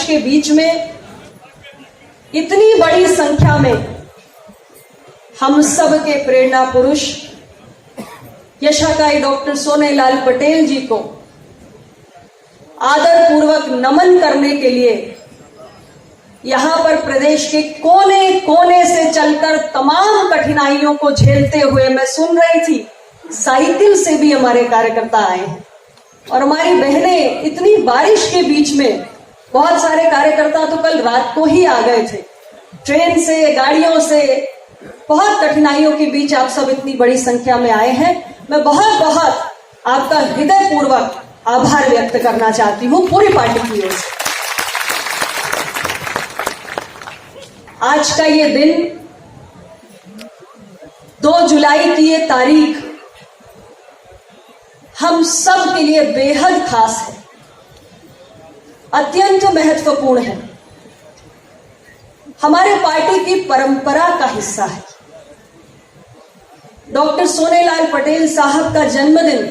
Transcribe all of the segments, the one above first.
के बीच में इतनी बड़ी संख्या में हम सब के प्रेरणा पुरुष यशाकाई डॉक्टर सोनेलाल पटेल जी को आदर पूर्वक नमन करने के लिए यहां पर प्रदेश के कोने कोने से चलकर तमाम कठिनाइयों को झेलते हुए मैं सुन रही थी, साइकिल से भी हमारे कार्यकर्ता आए हैं और हमारी बहनें इतनी बारिश के बीच में, बहुत सारे कार्यकर्ता तो कल रात को ही आ गए थे, ट्रेन से, गाड़ियों से, बहुत कठिनाइयों के बीच आप सब इतनी बड़ी संख्या में आए हैं। मैं बहुत बहुत आपका हृदय पूर्वक आभार व्यक्त करना चाहती हूं पूरी पार्टी की ओर से। आज का ये दिन, 2 जुलाई की ये तारीख हम सब के लिए बेहद खास है, अत्यंत महत्वपूर्ण है, हमारे पार्टी की परंपरा का हिस्सा है। डॉक्टर सोनेलाल पटेल साहब का जन्मदिन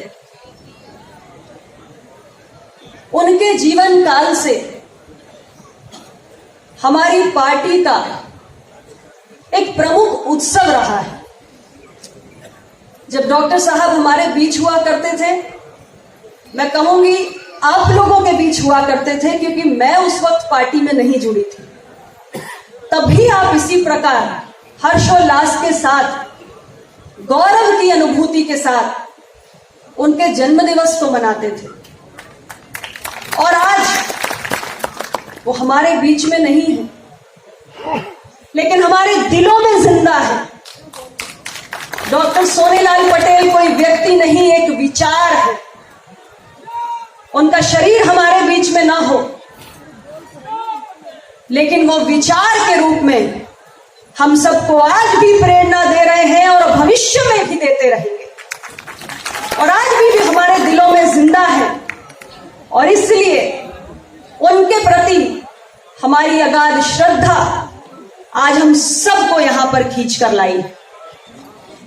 उनके जीवन काल से हमारी पार्टी का एक प्रमुख उत्सव रहा है। जब डॉक्टर साहब हमारे बीच हुआ करते थे, मैं कहूंगी आप लोगों के बीच हुआ करते थे, क्योंकि मैं उस वक्त पार्टी में नहीं जुड़ी थी, तभी आप इसी प्रकार हर्षोल्लास के साथ, गौरव की अनुभूति के साथ उनके जन्मदिवस को मनाते थे। और आज वो हमारे बीच में नहीं है, लेकिन हमारे दिलों में जिंदा है। डॉक्टर सोनेलाल पटेल कोई व्यक्ति नहीं, एक विचार है। उनका शरीर हमारे बीच में ना हो, लेकिन वो विचार के रूप में हम सबको आज भी प्रेरणा दे रहे हैं और भविष्य में भी देते रहेंगे, और आज भी हमारे दिलों में जिंदा है। और इसलिए उनके प्रति हमारी अगाध श्रद्धा आज हम सबको यहां पर खींच कर लाई।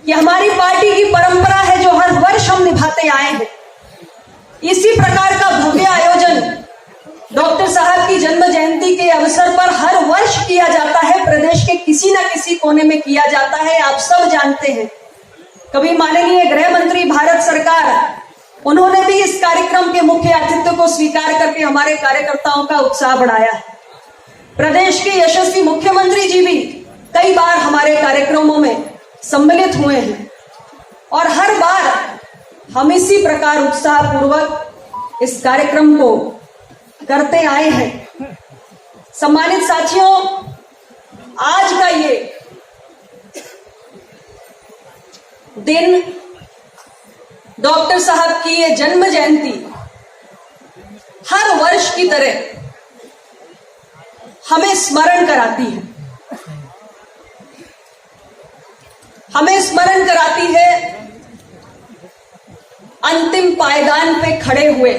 ये हमारी पार्टी की परंपरा है जो हर वर्ष हम निभाते आए हैं। इसी प्रकार का भव्य आयोजन डॉक्टर साहब की जन्म जयंती के अवसर पर हर वर्ष किया जाता है, प्रदेश के किसी न किसी कोने में किया जाता है, आप सब जानते हैं। कभी माननीय गृह मंत्री भारत सरकार, उन्होंने भी इस कार्यक्रम के मुख्य अतिथि को स्वीकार करके हमारे कार्यकर्ताओं का उत्साह बढ़ाया है। प्रदेश के यशस्वी मुख्यमंत्री जी भी कई बार हमारे कार्यक्रमों में सम्मिलित हुए हैं और हर बार हम इसी प्रकार उत्साह पूर्वक इस कार्यक्रम को करते आए हैं। सम्मानित साथियों, आज का ये दिन, डॉक्टर साहब की ये जन्म जयंती हर वर्ष की तरह हमें स्मरण कराती है, हमें स्मरण कराती है अंतिम पायदान पे खड़े हुए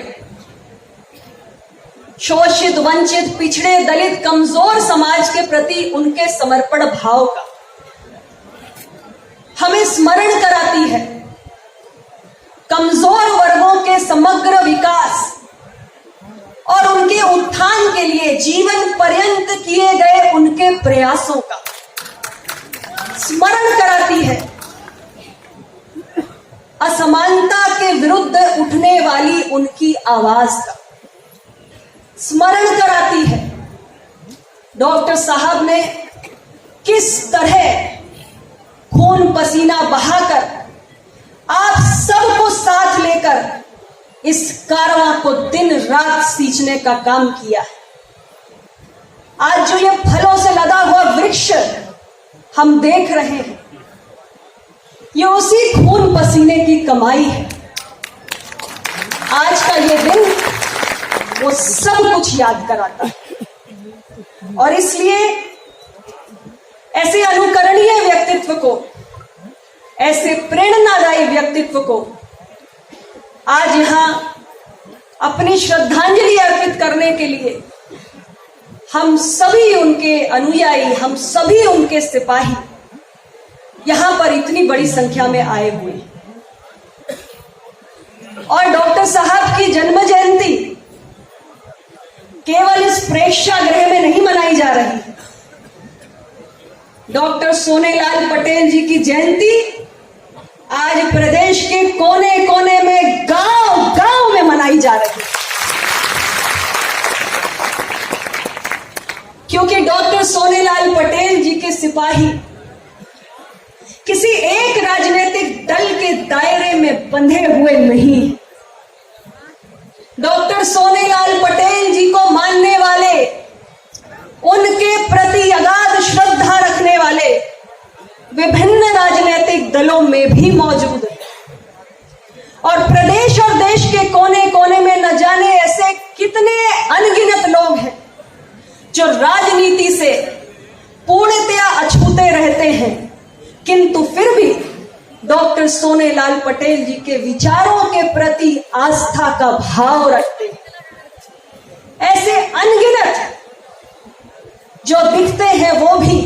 शोषित, वंचित, पिछड़े, दलित, कमजोर समाज के प्रति उनके समर्पण भाव का। हमें स्मरण कराती है कमजोर वर्गों के समग्र विकास और उनके उत्थान के लिए जीवन पर्यंत किए गए उनके प्रयासों का। स्मरण कराती है असमानता के विरुद्ध उठने वाली उनकी आवाज का। स्मरण कराती है डॉक्टर साहब ने किस तरह खून पसीना बहाकर आप सबको साथ लेकर इस कारवां को दिन रात सींचने का काम किया है। आज जो ये फलों से लदा हुआ वृक्ष हम देख रहे हैं, ये उसी खून पसीने की कमाई है। आज का ये दिन वो सब कुछ याद कराता है और इसलिए ऐसे अनुकरणीय व्यक्तित्व को, ऐसे प्रेरणादायी व्यक्तित्व को आज यहां अपनी श्रद्धांजलि अर्पित करने के लिए हम सभी उनके अनुयायी, हम सभी उनके सिपाही यहां पर इतनी बड़ी संख्या में आए हुए हैं। और डॉक्टर साहब की जन्म जयंती केवल इस प्रेक्षागृह में नहीं मनाई जा रही है। डॉक्टर सोनेलाल पटेल जी की जयंती आज प्रदेश के कोने कोने में, गांव गांव में मनाई जा रही है, क्योंकि डॉक्टर सोनेलाल पटेल जी के सिपाही किसी एक राजनीतिक दल के दायरे में बंधे हुए नहीं हैं। डॉक्टर सोनेलाल पटेल जी को मानने वाले, उनके प्रति अगाध श्रद्धा रखने वाले विभिन्न राजनीतिक दलों में भी मौजूद है। और प्रदेश और देश के कोने कोने में न जाने ऐसे कितने अनगिनत लोग हैं जो राजनीति से पूर्णतया अछूते रहते हैं, किंतु फिर भी डॉक्टर सोनेलाल पटेल जी के विचारों के प्रति आस्था का भाव रखते हैं। ऐसे अनगिनत जो दिखते हैं वो भी,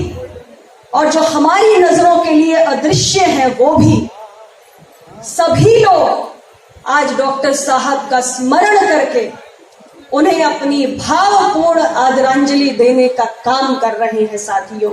और जो हमारी नजरों के लिए अदृश्य है वो भी, सभी लोग आज डॉक्टर साहब का स्मरण करके उन्हें अपनी भावपूर्ण आदरांजलि देने का काम कर रहे हैं। साथियों,